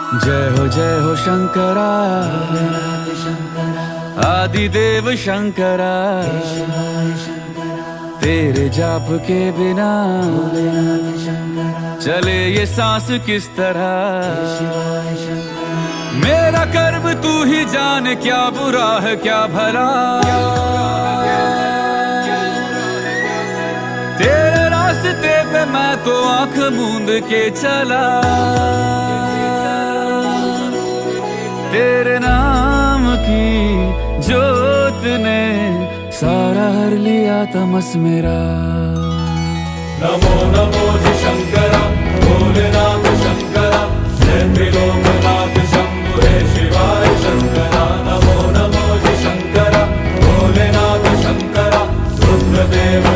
जय हो शंकरा, आदिदेव शंकरा। तेरे जाप के बिना चले ये सांस किस तरह। मेरा कर्म तू ही जाने, क्या बुरा है क्या भला। तेरे रास्ते पे मैं तो आंख मूंद के चला। तेरे नाम की जोत ने सारा हर लिया तमस मेरा। नमो नमो जी शंकरा, भोलेनाथ शंकरा, जय त्रिलोकनाथ शंभु हे शिवाय शंकरा। नमो नमो जी शंकरा, भोलेनाथ शंकरा, रुद्रदेव